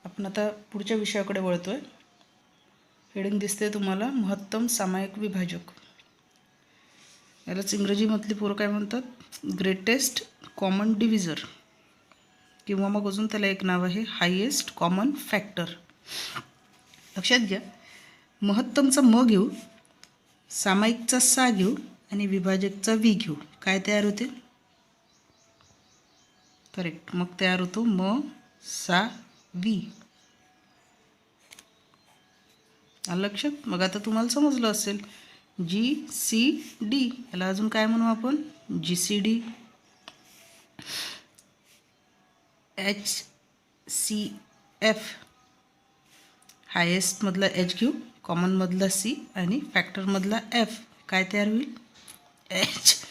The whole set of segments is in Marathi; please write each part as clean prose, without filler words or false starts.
आपण आता पुढच्या विषयाकडे वळतोय. हेडिंग दिसते तुम्हाला, महत्तम सामायिक विभाजक. यालाच इंग्रजीमधली पोरं काय म्हणतात, ग्रेटेस्ट कॉमन डिव्हिजर, किंवा मग अजून त्याला एक नाव आहे हायेस्ट कॉमन फॅक्टर. लक्षात घ्या, महत्तमचा म घेऊ, सामायिकचा सा घेऊ आणि विभाजकचा वी घेऊ, काय तयार होते? करेक्ट. मग तयार होतो म सा वी. आलं लक्षात? मग आता तुम्हाला समजलं असेल, जी सी डी याला अजून काय म्हणू आपण, G C D, H C F, हायेस्टमधला एच घेऊ, कॉमनमधला सी आणि फॅक्टरमधला एफ, काय तयार होईल? H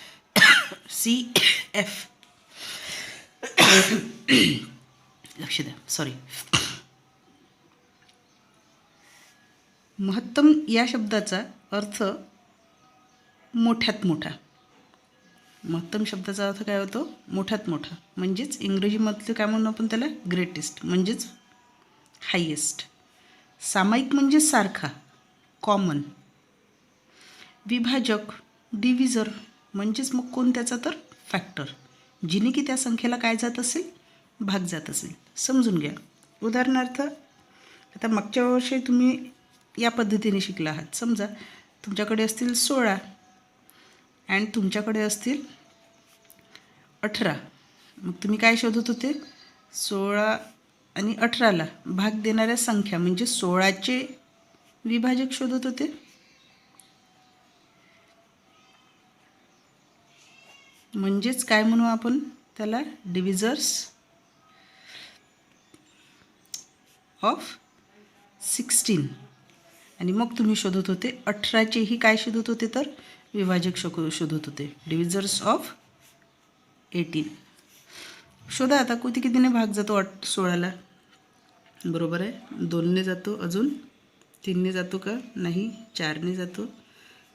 C F. लक्ष द्या, सॉरी. महत्तम या शब्दाचा अर्थ मोठ्यात मोठा. महत्तम शब्दाचा अर्थ काय होतो? मोठ्यात मोठा. म्हणजेच इंग्रजीमधलं काय म्हणून आपण त्याला, ग्रेटेस्ट म्हणजेच हायेस्ट. सामायिक म्हणजे सारखा, कॉमन. विभाजक, डिव्हिजर म्हणजेच मग कोण त्याचा, तर फॅक्टर, जिने की त्या संख्येला काय जात असेल, भाग जात असेल. समजून घ्या. उदाहरणार्थ, आता मागच्या वर्षी तुम्ही या पद्धतीने शिकला आहात. समजा तुमच्याकडे असतील 16 आणि तुमच्याकडे असतील 18. मग तुम्ही काय शोधत होते? 16 आणि 18ला भाग देणाऱ्या संख्या म्हणजे 16चे विभाजक शोधत होते. म्हणजेच काय म्हणू आपण त्याला, डिव्हिजर्स ऑफ 16. आणि मग तुम्ही शोधत होते 18चेही काय शोधत होते, तर विभाजक शोधत होते, डिव्हिजर्स ऑफ 18. शोधा आता, कितीने भाग जातो 16ला? बरोबर आहे, 2ने जातो, अजून 3ने जातो का? नाही. 4ने जातो,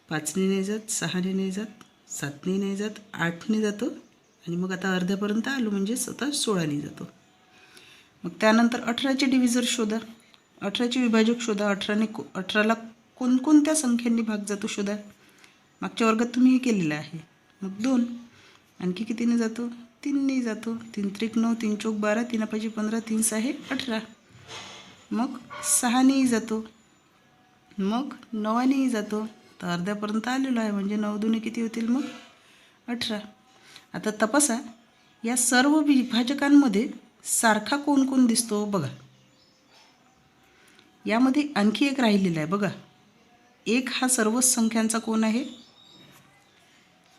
5ने नाही जात, 6ने नाही जात, 7ने नाही जात, 8ने जातो आणि मग आता अर्ध्यापर्यंत आलो म्हणजे स्वतः 16ने जातो. मग त्यानंतर 18चे डिव्हिजर शोधा, 18चे विभाजक शोधा. 18ला कोणकोणत्या संख्यांनी भाग जातो शोधा. मागच्या वर्गात तुम्ही हे केलेलं आहे. मग 2, आणखी कितीने जातो? 3ने जातो. 3 त्रिक 9, 3 चौक 12, 3 पाची 15, 3 6 18. मग 6नेही जातो, मग 9नेही जातो. तर अर्ध्यापर्यंत आलेलो आहे म्हणजे 9 दुने किती होतील मग? 18. आता तपासा, या सर्व विभाजकांमध्ये सारखा कोण कोण दिसतो बघा. यामध्ये आणखी एक राहिलेला आहे बघा. 1 हा सर्वच संख्यांचा कोण आहे?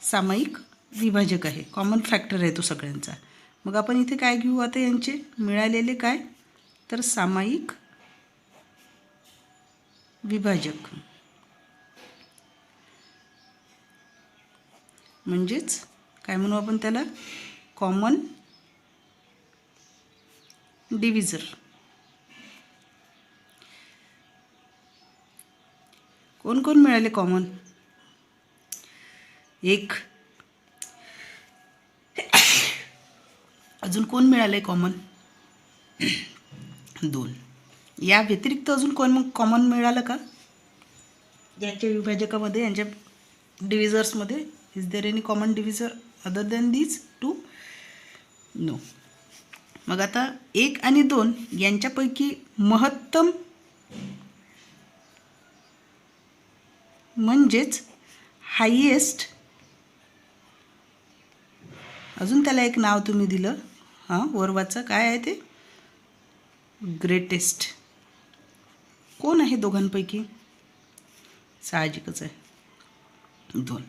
सामायिक विभाजक आहे, कॉमन फॅक्टर आहे तो सगळ्यांचा. मग आपण इथे काय घेऊ आता? यांचे मिळालेले काय, तर सामायिक विभाजक. म्हणजेच काय म्हणू आपण त्याला, कॉमन डिव्हिजर. कोण कोण मिळाले कॉमन? 1. अजून कोण मिळाले कॉमन? 2. या व्यतिरिक्त अजून कोण मग कॉमन मिळालं का यांच्या विभाजकामध्ये, यांच्या divisors? Is there any common divisor other than these 2? No. मग आता 1 आणि 2 यांच्यापैकी महत्तम म्हणजेच हायेस्ट, अजून त्याला एक नाव तुम्ही दिलं, वर वाचा, काय आहे ते? ग्रेटेस्ट. कोण आहे दोघांपैकी? साहजिकच आहे 2.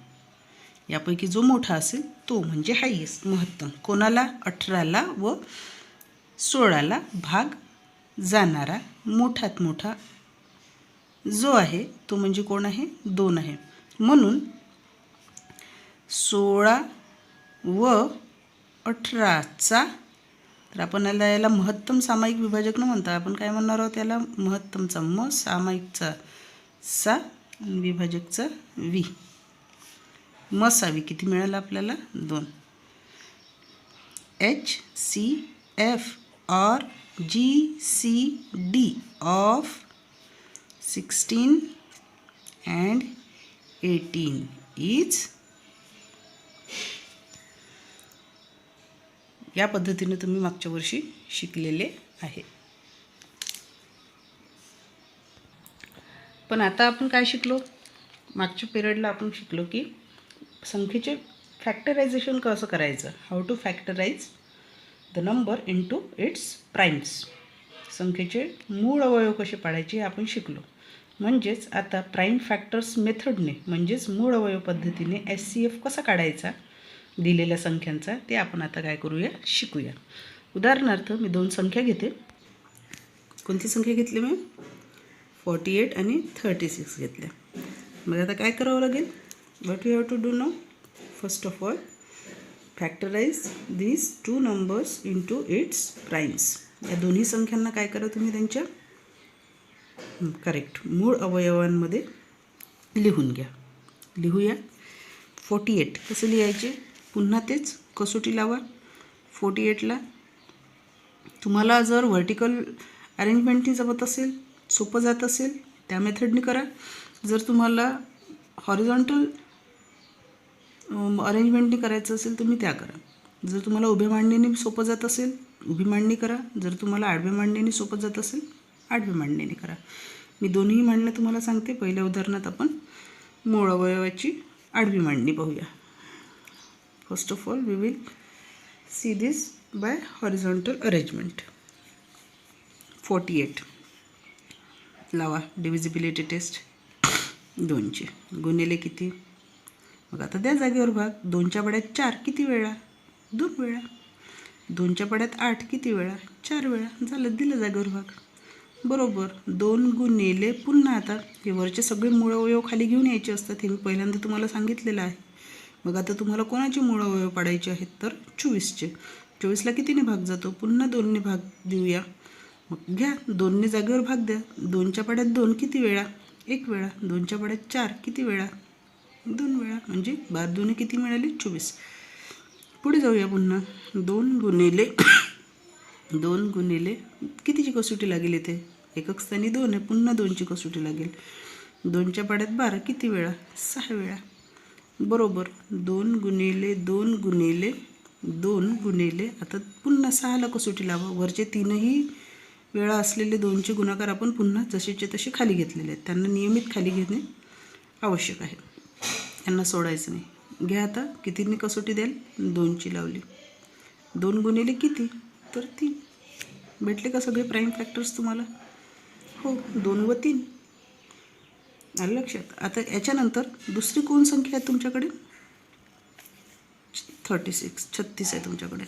यापैकी जो मोठा असेल तो म्हणजे हायेस्ट, महत्तम. कोणाला? 18ला व 16ला भाग जाणारा मोठात मोठा जो आहे तो म्हणजे कोण आहे? 2 आहे. म्हणून 16 व 18चा, तर आपण याला महत्तम सामायिक विभाजक न म्हणता आपण काय म्हणणार आहोत याला? महत्तमचा म, सामायिकचा सा आणि विभाजकचा वी. मसावी किती मिळालं आपल्याला? 2. HCF or GCD of 16 and 18 is, या पद्धतीने तुम्ही मागच्या वर्षी शिकलेले आहे. पण आता आपण काय शिकलो, मागच्या पिरियडला आपण शिकलो की संख्येचे फॅक्टरायझेशन कसं करायचं, how to factorise the number into its primes. संख्येचे मूळ अवयव कसे पाडायचे हे आपण शिकलो. म्हणजेच आता प्राइम फॅक्टर्स मेथडने म्हणजेच मूळ अवयव पद्धतीने SCF कसा काढायचा दिलेल्या संख्यांचा ते आपण आता काय करूया, शिकूया. उदाहरणार्थ मी 2 संख्या घेते. कोणती संख्या घेतली मी? 48 आणि 36 घेतल्या. मग आता काय करावं लागेल? What you have to do now? First of all factorise these 2 numbers into its primes. या दोन्ही संख्यांना काय करा तुम्ही त्यांच्या करेक्ट मूळ अवयवांमध्ये लिहून घ्या. लिहूया. 48 कसं लिहायचे? पुन्हा तेच कसोटी लावा. 48ला तुम्हाला जर व्हर्टिकल अरेंजमेंटनी जमत असेल, सोपं जात असेल त्या मेथडनी करा. जर तुम्हाला हॉरिझॉन्टल अरेंजमेंटनी करायचं असेल तुम्ही त्या करा. जर तुम्हाला उभ्या मांडणीने सोपं जात असेल उभी मांडणी करा. जर तुम्हाला आडव्या मांडणीने सोपं जात असेल आडव्या मांडणीने करा. मी दोन्ही मांडणं तुम्हाला सांगते. पहिल्या उदाहरणात आपण मूळ अवयवाची आडवी मांडणी पाहूया. First of all we will see this by horizontal arrangement. 48 लावा डिव्हिजिबिलिटी टेस्ट. 2ची गुणिले किती? मग आता त्या जागेवर भाग. 2च्या पाड्यात 4 किती वेळा? 2 वेळा. 2च्या पाड्यात 8 किती वेळा? 4 वेळा. झालं, दिलं जागेवर भाग. बरोबर. 2 गुणिले पुन्हा आता हे वरचे सगळे मूळ अवयव खाली घेऊन यायचे असतात. हे मी पहिल्यांदा तुम्हाला सांगितलेलं आहे. मग आता तुम्हाला कोणाचे मूळ अवयव पाडायचे आहेत? तर 24चे. 24ला कितीने भाग जातो? पुन्हा 2ने भाग देऊया. मग घ्या 2ने जागेवर भाग द्या. 2च्या पाड्यात 2 किती वेळा? 1 वेळा. 2च्या पाड्यात 4 किती वेळा? 2 वेळा. म्हणजे 12 2 किती मिळाले? 24. पुढे जाऊया पुन्हा. 2 गुणिले कितीची कसोटी लागेल इथे? एकक स्थानी 2 आहे. पुन्हा 2ची कसोटी लागेल. 2च्या पाड्यात 12 किती वेळा? 6 वेळा. बरोबर. 2 गुणिले आता पुन्हा 6ला कसोटी लावा. वरचे 3ही वेळा असलेले 2चे गुणाकार आपण पुन्हा जसेचे तसे खाली घेतलेले आहेत. त्यांना नियमित खाली घेणे आवश्यक आहे. त्यांना सोडायचं नाही. घ्या आता कितीने कसोटी द्याल? 2ची लावली. 2 गुणिले किती? तर 3. भेटले का सगळे प्राईम फॅक्टर्स तुम्हाला? हो. 2 व 3 आलं लक्षात. आता याच्यानंतर दुसरी कोण संख्या आहे तुमच्याकडे? 36 आहे तुमच्याकडे.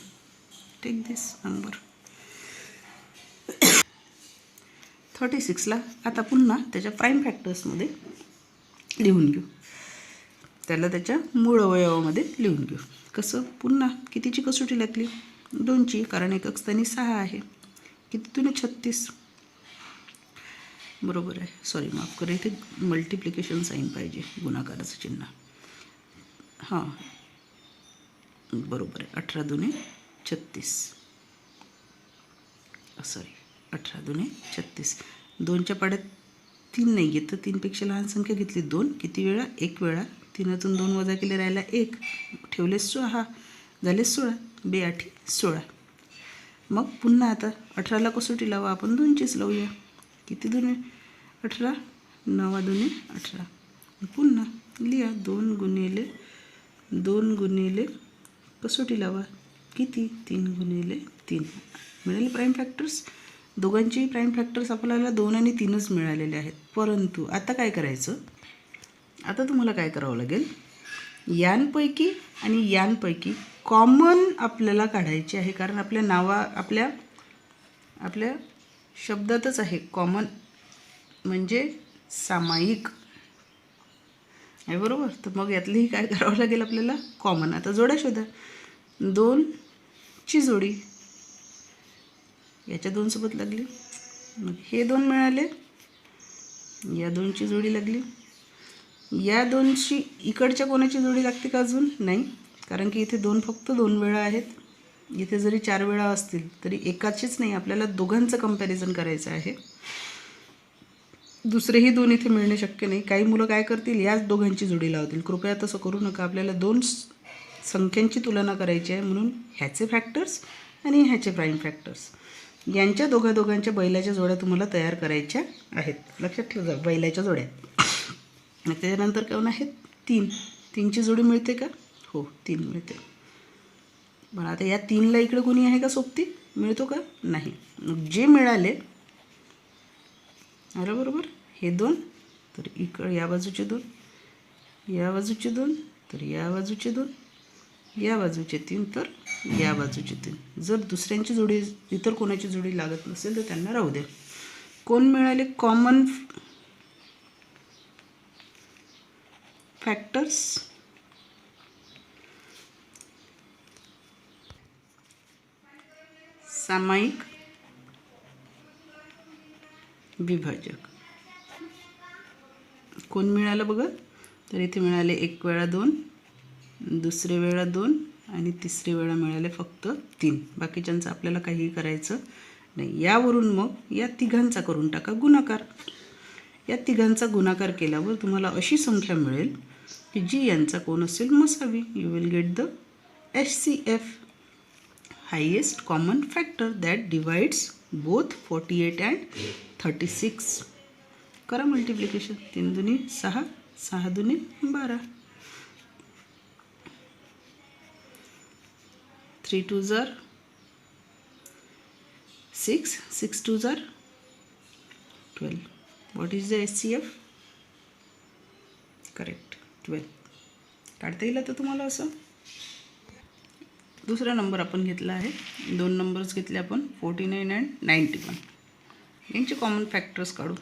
टेक दिस नंबर. 36ला आता पुन्हा त्याच्या प्राईम फॅक्टर्समध्ये लिहून घेऊ. त्याला त्याच्या मूळ अवयवामध्ये लिहून घेऊ. कसं? पुन्हा कितीची कसोटी लागली? 2ची. कारण एकक स्थानी 6 आहे. किती 2 36. बरोबर आहे. सॉरी माफ करा, इथे मल्टिप्लिकेशन साईन पाहिजे, गुणाकाराचं चिन्ह. हां बरोबर आहे. 18 2 36. सॉरी 18 2 36. 2च्या पाड्यात 3 नाही घेत तर 3पेक्षा लहान संख्या घेतली. 2 किती वेळा? 1 वेळा. 3तून 2 वजा केले राहिला 1. ठेवले 16. झाले 16. 2 8 16. मग पुन्हा आता 18ला कसोटी लावा. आपण 2चीच लावूया. किती 2 18? 9 2 18. पुन्हा लिहा. 2 गुणिले कसोटी लावा. किती? 3 गुणिले 3. मिळाले प्राईम फॅक्टर्स. दोघांची प्राईम फॅक्टर्स आपल्याला 2 आणि 3च मिळालेले आहेत. परंतु आता काय करायचं? आता तुम्हाला काय करावं लागेल? यांपैकी आणि यांपैकी कॉमन आपल्याला काढायचे आहे. कारण आपल्या शब्दातच आहे कॉमन म्हणजे सामायिक आहे. बरोबर. तर मग यातलीही काय करावं लागेल आपल्याला? कॉमन. आता जोड्या शोधा. 2ची जोडी याच्या 2 सोबत लागली. मग हे 2 मिळाले. या 2ची जोडी लागली. या 2ची इकडच्या कोणाची जोडी लागते का? अजून नाही. कारण की इथे 2 फक्त 2 वेळा आहेत. इथे जरी 4 वेळा असतील तरी एकाचेच नाही, आपल्याला दोघांचं कंपॅरिझन करायचं आहे. दुसरेही 2 इथे मिळणे शक्य नाही. काही मुलं काय करतील, याच दोघांची जोडी लावतील. कृपया तसं करू नका. आपल्याला 2 संख्यांची तुलना करायची आहे, म्हणून ह्याचे फॅक्टर्स आणि ह्याचे प्राईम फॅक्टर्स यांच्या दोघांच्या बैलाच्या जोड्या तुम्हाला तयार करायच्या आहेत. लक्षात ठेवा, बैलाच्या जोड्या. त्याच्यानंतर कोण आहेत, 3ची जोडी मिळते का? हो, 3 मिळते. पण आता या 3ला इकडे कोणी आहे का सोबती? मिळतो का? नाही. जे मिळाले, आलं बरोबर, हे 2 तर इकडे या बाजूचे 2, या बाजूचे 2 तर या बाजूचे 2, या बाजूचे 3 तर या बाजूचे 3. जर दुसऱ्यांची जोडी, इतर कोणाची जोडी लागत नसेल तर त्यांना राहू द्या. कोण मिळाले? कॉमन फॅक्टर्स, सामायिक विभाजक. कोण मिळालं बघा, तर इथे मिळाले 1 वेळा 2, दुसरे वेळा 2 आणि तिसरी वेळा मिळाले फक्त 3. बाकीच्यांचं आपल्याला काहीही करायचं नाही. यावरून मग या तिघांचा करून टाका गुणाकार. या तिघांचा गुणाकार केल्यावर तुम्हाला अशी संख्या मिळेल की जी यांचा कोण असेल मसावी. You will get the HCF, highest common factor that divides both 48 and 36. करा मल्टिप्लिकेशन. 3 दुनी 6, 6 दुनी 12, 3 2 जार 6, 6 2 जार 12. What is the HCF? Correct, 12. काढता येईल आता तुम्हाला असं. दुसरा नंबर आपण घेतला आहे. 2 नंबर्स घेतले आपण, 49 अँड 91. यांचे कॉमन फॅक्टर्स काढू.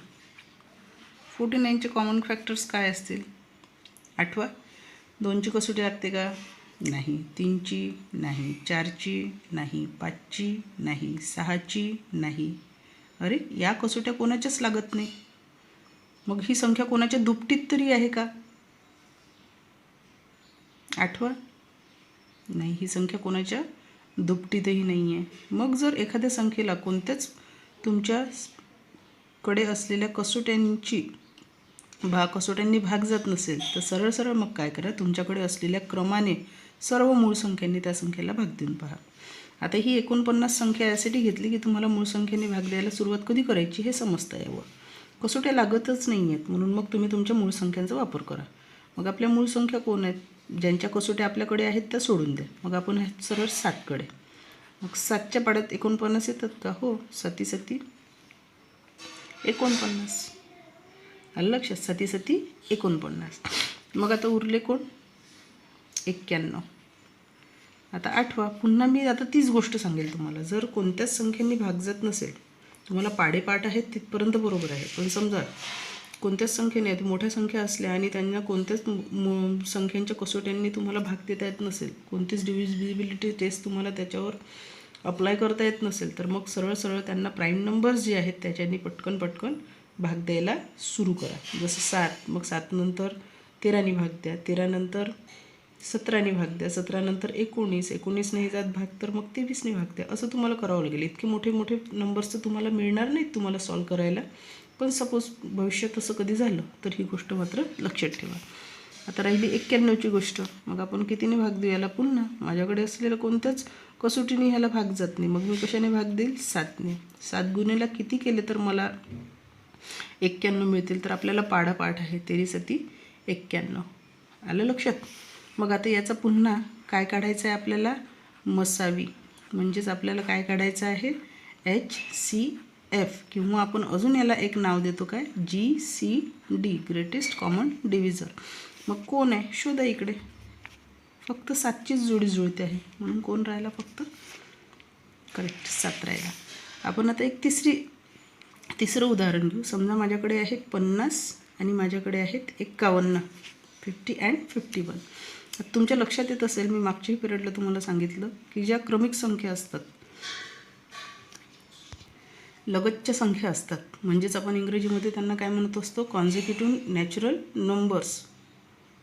49चे कॉमन फॅक्टर्स काय असतील? आठवा. 2ची कसोटी लागते का? नाही. 3ची नाही. 4ची नाही. 5ची नाही. 6ची नाही. अरे, या कसोट्या कोणाच्याच लागत नाही. मग ही संख्या कोणाच्या दुपटीत तरी आहे का? आठवा. नाही, ही संख्या कोणाच्या दुपटीतही नाही आहे. मग जर एखाद्या संख्येला कोणत्याच तुमच्याकडे असलेल्या कसोट्यांनी भाग जात नसेल तर सरळ सरळ मग काय करा, तुमच्याकडे असलेल्या क्रमाने सर्व मूळ संख्यांनी त्या संख्येला भाग देऊन पहा. आता ही 49 संख्या यासाठी घेतली की तुम्हाला मूळ संख्येने भाग द्यायला सुरुवात कधी करायची हे समजता यावं. कसोट्या लागतच नाही आहेत, म्हणून मग तुम्ही तुमच्या मूळ संख्यांचा वापर करा. मग आपल्या मूळ संख्या कोण आहेत? ज्यांच्या कसोट्या आपल्याकडे आहेत त्या सोडून द्या. मग आपण सरळ 7कडे. मग 7च्या पाड्यात 49 येतात का? हो. 7 7 49. आलं लक्षात? 7 7 49. मग आता उरले कोण? 91. आता आठवा. पुन्हा मी आता तीच गोष्ट सांगेल तुम्हाला. जर कोणत्याच संख्यांनी भाग जात नसेल, तुम्हाला पाडेपाठ आहेत तिथपर्यंत बरोबर आहे, पण समजा कोणत्याच संख्येने आहेत, मोठ्या संख्या असल्या आणि त्यांना कोणत्याच संख्यांच्या कसोट्यांनी तुम्हाला भाग देता येत नसेल, कोणतीच डिव्हिजिबिलिटी टेस्ट तुम्हाला त्याच्यावर अप्लाय करता येत नसेल, तर मग सरळ सरळ त्यांना प्राईम नंबर्स जे आहेत त्याच्यानी पटकन भाग द्यायला सुरू करा. जसं 7, मग 7 नंतर 13नी भाग द्या, 13 नंतर 17नी भाग द्या, 17 नंतर 19, 19 नाही जात भाग तर मग 23नी भाग द्या. असं तुम्हाला करावं लागेल. इतके मोठे मोठे नंबर्स तर तुम्हाला मिळणार नाहीत तुम्हाला सॉल्व करायला, पण सपोज भविष्यात असं कधी झालं तर ही गोष्ट मात्र लक्षात ठेवा. आता राहिली 91ची गोष्ट. मग आपण कितीने भाग देऊ याला? पुन्हा माझ्याकडे असलेलं कोणत्याच कसोटीने ह्याला भाग जात नाही, मग मी कशाने भाग देईल? 7ने. 7 गुणेला किती केले तर मला 91 मिळतील? तर आपल्याला पाठ आहे 13 7 91. आलं लक्षात? मग आता याचा पुन्हा काय काढायचं आहे आपल्याला? मसावी. म्हणजेच आपल्याला काय काढायचं आहे? HCF, किंवा आपण अजून याला एक नाव देतो काय? GCD, greatest common divisor. मग कोण आहे? शोधा इकडे. फक्त 7चीच जोडी जुळते आहे, म्हणून कोण राहिला? फक्त करेक्ट 7 राहिला. आपण आता एक तिसरं उदाहरण घेऊ. समजा माझ्याकडे आहे 50 आणि माझ्याकडे आहेत 51, 50 अँड 51. तुमच्या लक्षात येत असेल, मी मागच्याही पिरियडला तुम्हाला सांगितलं की ज्या क्रमिक संख्या असतात, लगतच्या संख्या असतात, म्हणजेच आपण इंग्रजीमध्ये त्यांना काय म्हणत असतो? Consecutive natural numbers.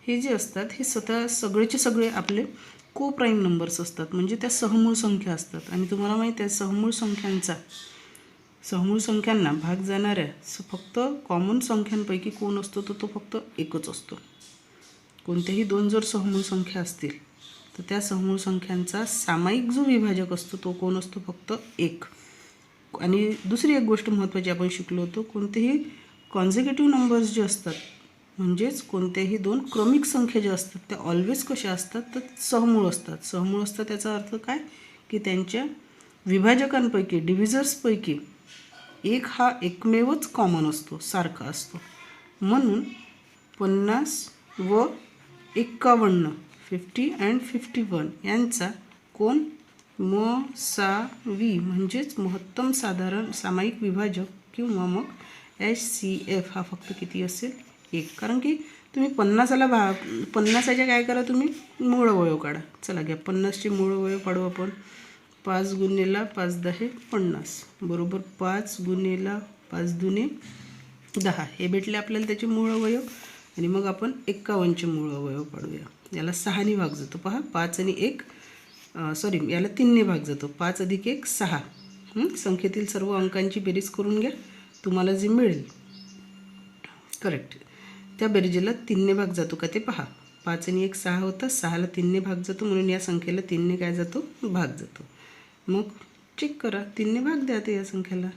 हे जे असतात हे सगळेचे सगळे आपले को प्राईम नंबर्स असतात, म्हणजे त्या सहमूळ संख्या असतात. आणि तुम्हाला माहिती आहे सहमूळ संख्यांना भाग जाणाऱ्या फक्त कॉमन संख्यांपैकी कोण असतो तर तो फक्त एकच असतो. कोणत्याही दोन जर सहमूळ संख्या असतील तर त्या सहमूळ संख्यांचा सामायिक जो विभाजक असतो तो कोण असतो, फक्त एक. आणि दुसरी एक गोष्ट महत्त्वाची आपण शिकलो होतो, कोणतेही कॉन्झिक्युटिव्ह नंबर्स जे असतात, म्हणजेच कोणत्याही दोन क्रमिक संख्या ज्या असतात त्या ऑलवेज कशा असतात तर सहमूळ असतात. सहमूळ असतात याचा अर्थ काय, की त्यांच्या विभाजकांपैकी डिव्हिजर्सपैकी एक हा एकमेवच कॉमन असतो, सारखा असतो. म्हणून 50 व 51 50 अँड 51 यांचा कोण मसावी म्हणजेच महत्तम साधारण सामायिक विभाजक किंवा मग HCF हा फक्त किती असेल, एक. कारण की तुम्ही 50च्या काय करा, तुम्ही मूळ अवयव काढा. चला घ्या 50चे मूळ अवयव काढू आपण. 5 गुणिले 5 10 50 बरोबर 5 गुणिले 5 दुने 10 हे भेटले आपल्याला त्याचे मूळ अवयव. आणि मग आपण 51चे मूळ अवयव काढूया. याला 6ने भाग जातो पहा, 5 आणि 1 याला 3ने भाग जातो. 5 अधिक 1 6. संख्येतील सर्व अंकांची बेरीज करून घ्या, तुम्हाला जे मिळेल करेक्ट त्या बेरजेला 3ने भाग जातो का ते पहा. 5 आणि 1 6 होतं, 6ला 3ने भाग जातो, म्हणून या संख्येला 3ने काय जातो, भाग जातो. मग चेक करा, 3ने भाग द्या ते या संख्येला.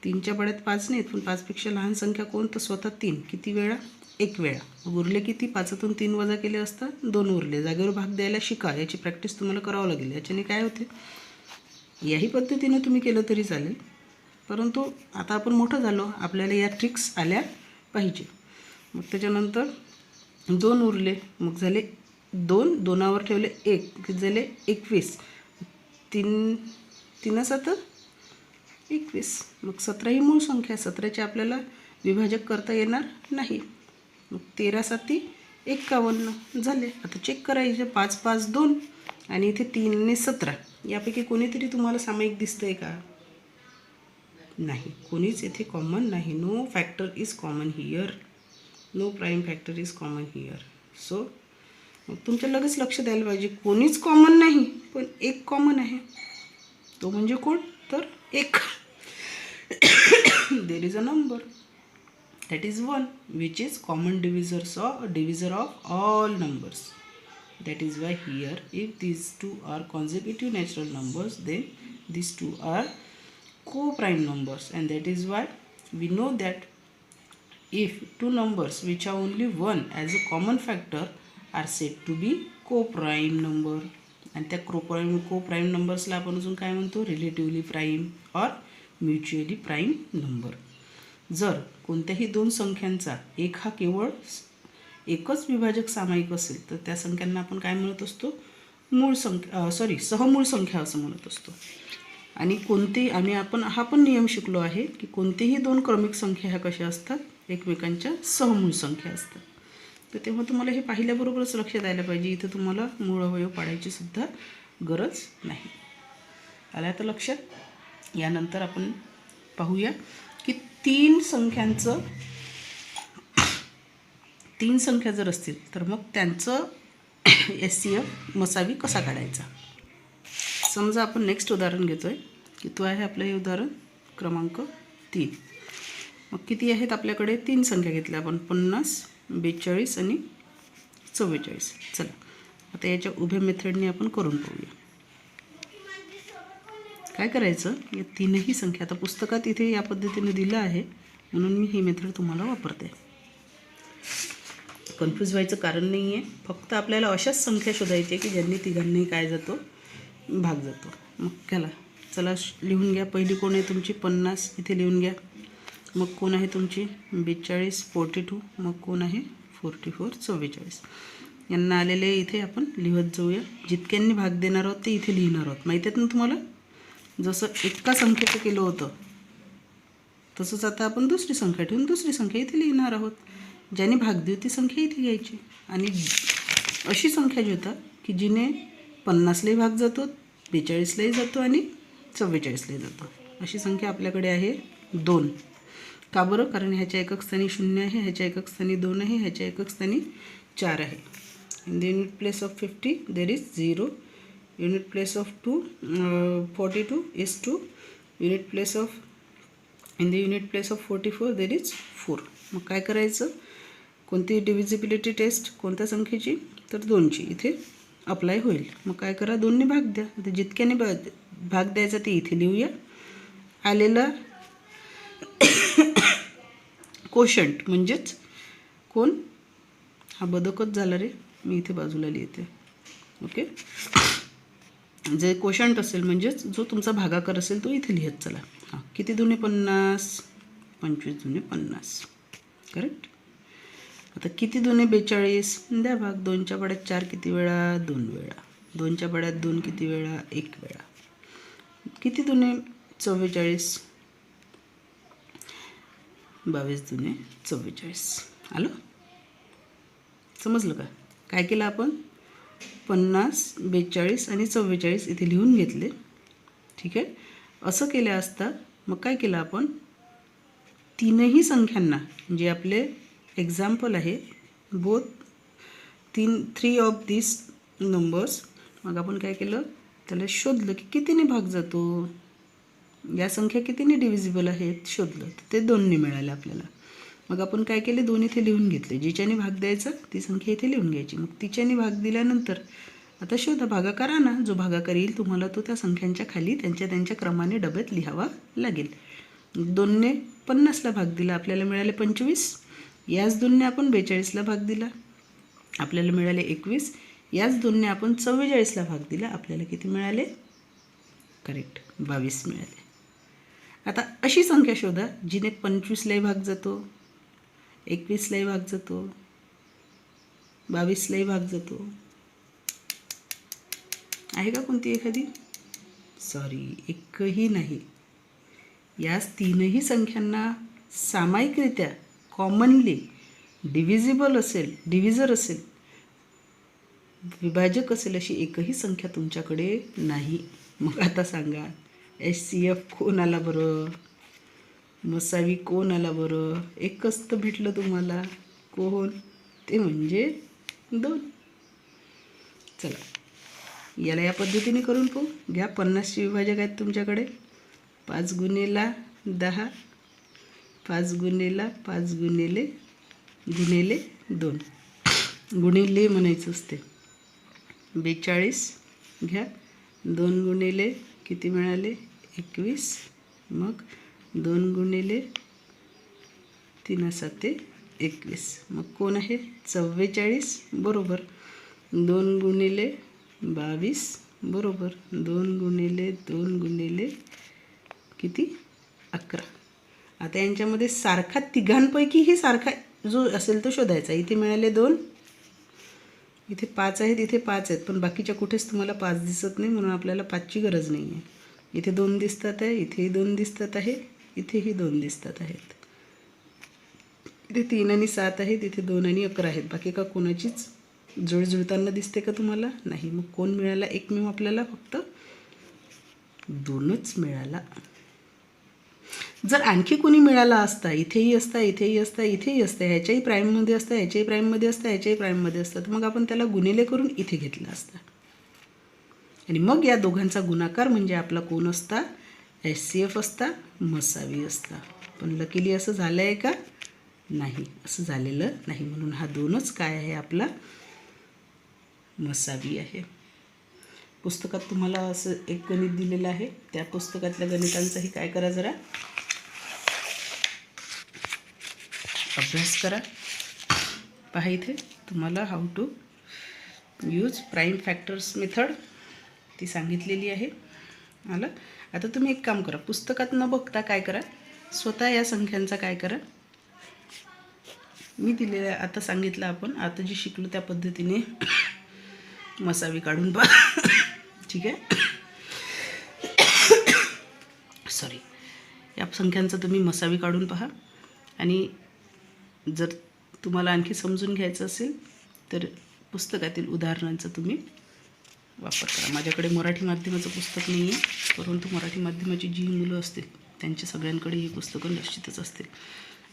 3च्या पाड्यात 5 नाहीत, पण 5पेक्षा लहान संख्या कोण तर स्वतः 3. किती वेळा, एक वेळा. उरले किती, 5तून 3 वजा केले असता 2 उरले. जागेवर भाग द्यायला शिका, याची प्रॅक्टिस तुम्हाला करावं लागेल. याच्याने काय होते, याही पद्धतीनं तुम्ही केलं तरी चालेल, परंतु आता आपण मोठं झालो, आपल्याला या ट्रिक्स आल्या पाहिजे. मग त्याच्यानंतर 2 उरले, मग झाले 2, 2वर ठेवले 1, किती झाले 21. 3 7 21. मग 17 ही मूळ संख्या, 17चे आपल्याला विभाजक करता येणार नाही. मग 13 7 51 झाले. आता चेक करायचे, 5 5 2 आणि इथे 3 ने 17. यापैकी कोणीतरी तुम्हाला सामायिक दिसतंय का, नाही, कोणीच येथे कॉमन नाही. No factor is common here, no prime factor is common here. So मग तुमच्या लगेच लक्ष द्यायला पाहिजे, कोणीच कॉमन नाही पण एक कॉमन आहे, तो म्हणजे कोण तर 1. There is a number that is 1 which is common divisor of all numbers. That is why here if these two are consecutive natural numbers, then these two are co-prime numbers, and that is why we know that if two numbers which have only 1 as a common factor are said to be co-prime number. आणि त्या co-prime नंबर्सला आपण अजून काय म्हणतो, रिलेटिव्हली प्राईम और म्युच्युअली प्राईम नंबर. जर कोणत्याही दोन संख्यांचा एक हा केवळ एकच विभाजक सामायिक असेल तर त्या संख्यांना आपण काय म्हणत असतो, सहमूळ संख्या असं म्हणत असतो. आणि आपण हा पण नियम शिकलो आहे की कोणतेही दोन क्रमिक संख्या ह्या कशा असतात, एकमेकांच्या सहमूळ संख्या असतात. तर तेव्हा तुम्हाला हे पाहिल्याबरोबरच लक्षात द्यायला पाहिजे, इथं तुम्हाला मूळ अवयव पाडायची सुद्धा गरज नाही. आलं आता लक्षात. यानंतर आपण पाहूया की तीन संख्या जर असतील तर मग त्यांचं HCF मसावी कसा काढायचा. समजा आपण नेक्स्ट उदाहरण घेतो आहे की तो आहे आपलं हे उदाहरण क्रमांक 3. मग किती आहेत आपल्याकडे, 3 संख्या घेतल्या आपण, 50 42 आणि 44. चला आता याच्या उभ्या मेथडने आपण करून पाहूया. काय करायचं, या तीनही संख्या आता पुस्तकात इथे या पद्धतीने दिलं आहे म्हणून मी ही मेथड तुम्हाला वापरते. कन्फ्यूज व्हायचं कारण नाही आहे, फक्त आपल्याला अशाच संख्या शोधायची की ज्यांनी तिघांनी काय जातो, भाग जातो. मग चला लिहून घ्या. पहिली कोण आहे तुमची 50, इथे लिहून घ्या. मग कोण आहे तुमची 42 42, मग कोण आहे 44 44. यांना आलेले इथे आपण लिहत जाऊया. जितक्यांनी भाग देणार आहोत ते इथे लिहिणार आहोत. माहीत आहेत ना तुम्हाला, जसं एका संख्येचं केलं होतं तसंच आता आपण दुसरी संख्या ठेवून दुसरी संख्या इथे लिहिणार आहोत. ज्याने भाग देऊ ती संख्या इथे घ्यायची आणि अशी संख्या जी होतात की जिने 50लाही भाग जातो, 42लाही जातो आणि 44लाही जातो, अशी संख्या आपल्याकडे आहे 2. का बरं, कारण ह्याच्या एकक स्थानी 0 आहे, ह्याच्या एकक स्थानी 2 आहे, ह्याच्या एकक स्थानी 4 आहे. In the unit place of 50 there is 0. Unit place of 42 is 2. Unit place of in the unit place of 44 there is 4. मग काय करायचं, कोणती डिव्हिजिबिलिटी टेस्ट कोणत्या संख्येची, तर 2ची इथे अप्लाय होईल. मग काय करा, 2ने भाग द्या. तर जितक्याने भाग द्यायचा ते इथे लिहूया. आलेला कोशंट म्हणजेच कोण, हा बदकच झाला रे, मी इथे बाजूला लिहिते. ओके, जे कोशंट असेल म्हणजेच जो तुमचा भागाकार असेल तो इथे लिहत चला. हां, किती दुने 50, 25 दुने 50, करेक्ट. आता किती दुने 42, द्या भाग. 2च्या पाड्यात 4 किती वेळा, 2 वेळा. 2च्या पाड्यात 2 किती वेळा, 1 वेळा. किती दुने 44, 22 दुने 44. आलं, समजलं का. काय केलं आपण, 50, 42 आणि 44 इथे लिहून घेतले. ठीक आहे. असं केलं असता मग काय केलं आपण, तीनही संख्यांना, जे आपले एक्झाम्पल आहे, बोथ 3 ऑफ दिस नंबर्स, मग आपण काय केलं, त्याला शोधलं की कितीने भाग जातो, या संख्या कितीने डिव्हिजिबल आहेत शोधलं, तर ते 2ने मिळाले आपल्याला. मग आपण काय केले, 2 इथे लिहून घेतले. जिच्याने भाग द्यायचा ती संख्या इथे लिहून घ्यायची. मग तिच्याने भाग दिल्यानंतर आता शोधा भागाकार आणा. जो भागाकार येईल तुम्हाला तो त्या संख्यांच्या खाली त्यांच्या क्रमाने डब्यात लिहावा लागेल. 2ने 50ला भाग दिला, आपल्याला मिळाले 25. याच 2ने आपण 42ला भाग दिला, आपल्याला मिळाले 21. याच 2ने आपण 44ला भाग दिला, आपल्याला किती मिळाले, करेक्ट 22 मिळाले. आता अशी संख्या शोधा जिने 25लाही भाग जातो, 21लाही भाग जातो, 22लाही भाग जातो. आहे का कोणती एखादी, सॉरी एकही नाही. याच तीनही संख्यांना सामायिकरित्या कॉमनली डिव्हिजिबल असेल, डिव्हिजर असेल, विभाजक असेल अशी एकही संख्या तुमच्याकडे नाही. मग आता सांगा, HCF कोण आला बरं, मसावी कोण आला बरं, एकच तर भेटलं तुम्हाला, कोण, ते म्हणजे 2. चला याला या पद्धतीने करून पाहू. घ्या, 50चे विभाजक आहेत तुमच्याकडे, 5 गुणेला 10, 5 गुणेला 5 गुणेले 2, गुणिले म्हणायचं असते. 42 घ्या, 2 गुणिले किती मिळाले, 21. मग 2 गुणिले 3 7 21. मग कोण आहे, 44 बरोबर. 2 गुणिले 22 बरोबर. 2 गुणिले 2 गुणिले किती, 11. आता यांच्यामध्ये सारखा तिघांपैकीही सारखा जो असेल तो शोधायचा. इथे मिळाले 2, इथे 5 आहेत, इथे 5 आहेत, पण बाकीच्या कुठेच तुम्हाला 5 दिसत नाही, म्हणून आपल्याला 5ची गरज नाही आहे. इथे 2 दिसतात आहे, इथेही 2 दिसतात आहे, इथेही 2 दिसतात आहेत. इथे 3 आणि 7 आहेत, इथे 2 आणि 11 आहेत. बाकी का कोणाचीच जुळ जुळताना दिसते का तुम्हाला, नाही. मग कोण मिळाला, एकमेव आपल्याला फक्त 2च मिळाला. जर आणखी कोणी मिळाला असता, इथेही असता, इथेही असता, इथेही असता, ह्याच्याही प्राईममध्ये असता, ह्याच्याही प्राईममध्ये असता, ह्याच्याही प्राईममध्ये असता, तर मग आपण त्याला गुणिले करून इथे घेतला असता. आणि मग या दोघांचा गुणाकार म्हणजे आपला कोण असता, HCF असता, मसावी असता. पण लकीली असं झालं आहे का, नाही, असं झालेलं नाही. म्हणून हा 2च काय आहे, आपला मसावी आहे. पुस्तकात तुम्हाला असं एक गणित दिलेलं आहे, त्या पुस्तकातल्या गणितांचाही काय करा, जरा अभ्यास करा. पहा, इथे तुम्हाला how to use prime factors method ती सांगितलेली आहे. आलं. आता तुम्ही एक काम करा, पुस्तकात न बघता काय करा, स्वतः या संख्यांचा काय करा, मी दिलेल्या आता सांगितलं आपण आता जे शिकलो त्या पद्धतीने मसावी काढून पहा. ठीक आहे, सॉरी, या संख्यांचा तुम्ही मसावी काढून पहा. आणि जर तुम्हाला आणखी समजून घ्यायचं असेल तर पुस्तकातील उदाहरणांचा तुम्ही वापर करा. माझ्याकडे मराठी माध्यमाचं पुस्तक नाही आहे, परंतु मराठी माध्यमाची जी मुलं असतील त्यांच्या सगळ्यांकडे ही पुस्तकं निश्चितच असतील.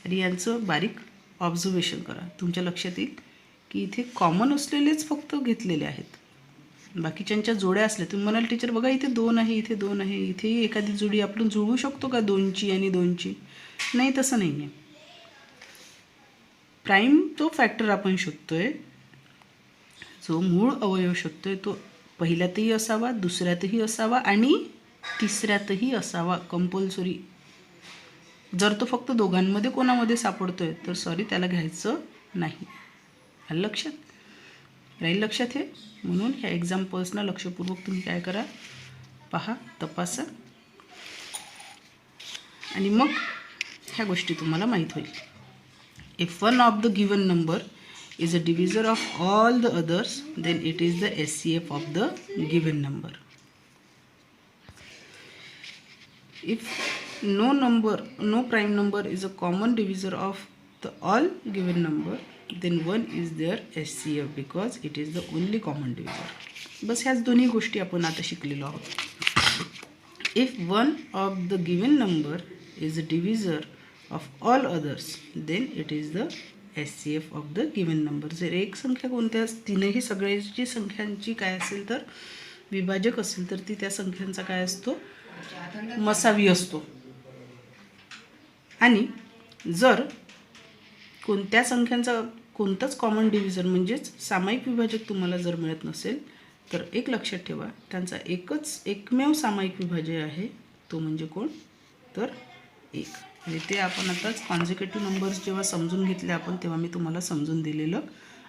आणि यांचं बारीक ऑब्झर्वेशन करा, तुमच्या लक्षात येईल की इथे कॉमन असलेलेच फक्त घेतलेले आहेत. बाकीच्यांच्या जोड्या असल्या, तुम्ही म्हणाल टीचर बघा इथे 2 आहे, इथे 2 आहे, इथेही एखादी जोडी आपण जुळवू शकतो का 2ची आणि 2ची? नाही, तसं नाही आहे. प्राईम तो फॅक्टर आपण शोधतोय, जो मूळ अवयव शोधतोय तो पहिल्यातही असावा, दुसऱ्यातही असावा आणि तिसऱ्यातही असावा कंपल्सरी. जर तो फक्त दोघांमध्ये कोणामध्ये सापडतोय तर सॉरी, त्याला घ्यायचं नाही. आलं लक्षात? राहील लक्षात हे? म्हणून ह्या एक्झाम्पल्सना लक्षपूर्वक तुम्ही काय करा, पहा, तपासा आणि मग ह्या गोष्टी तुम्हाला माहीत होईल. If one of the given number is a divisor of all the others, then it is the SCF of the given number. If no prime number is a common divisor of the all given number, then 1 is their SCF because it is the only common divisor. बस ह्याच दोन्ही गोष्टी आपण आता शिकलेलो आहोत. If one of the given number is a divisor of all others, then it is the SCF of the given number. जर एक संख्या कोणत्या तीनही सगळ्याची संख्यांची काय असेल तर विभाजक असेल तर ती त्या संख्यांचा काय असतो, मसावी असतो. आणि जर कोणत्या संख्यांचा कोणताच कॉमन डिव्हिजन म्हणजेच सामायिक विभाजक तुम्हाला जर मिळत नसेल तर एक लक्षात ठेवा, त्यांचा एकमेव सामायिक विभाजक आहे तो म्हणजे कोण, तर 1. आणि ते आपण आताच कॉन्झिक्युटिव्ह नंबर्स जेव्हा समजून घेतले आपण तेव्हा मी तुम्हाला समजून दिलेलं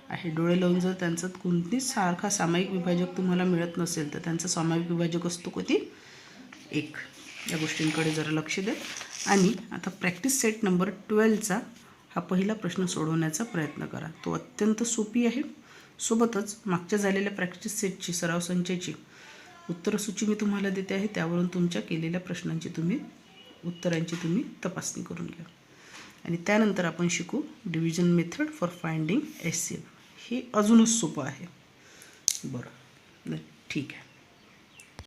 आहे. डोळे लावून जर त्यांचं कोणतीच सारखा सामायिक विभाजक तुम्हाला मिळत नसेल तर त्यांचा सामायिक विभाजक असतो किती, 1. या गोष्टींकडे जरा लक्ष द्या. आणि आता प्रॅक्टिस सेट नंबर 12चा हा पहिला प्रश्न सोडवण्याचा प्रयत्न करा. तो अत्यंत सोपी आहे. सोबतच मागच्या झालेल्या प्रॅक्टिस सेटची सराव संचाची उत्तरसूची मी तुम्हाला देते आहे. त्यावरून तुमच्या केलेल्या प्रश्नांची उत्तरांची तुम्ही तपासणी करून घ्या. आणि त्यानंतर आपण शिकू division method for finding SCF. हे अजूनच सोपं आहे. बरं, ठीक आहे.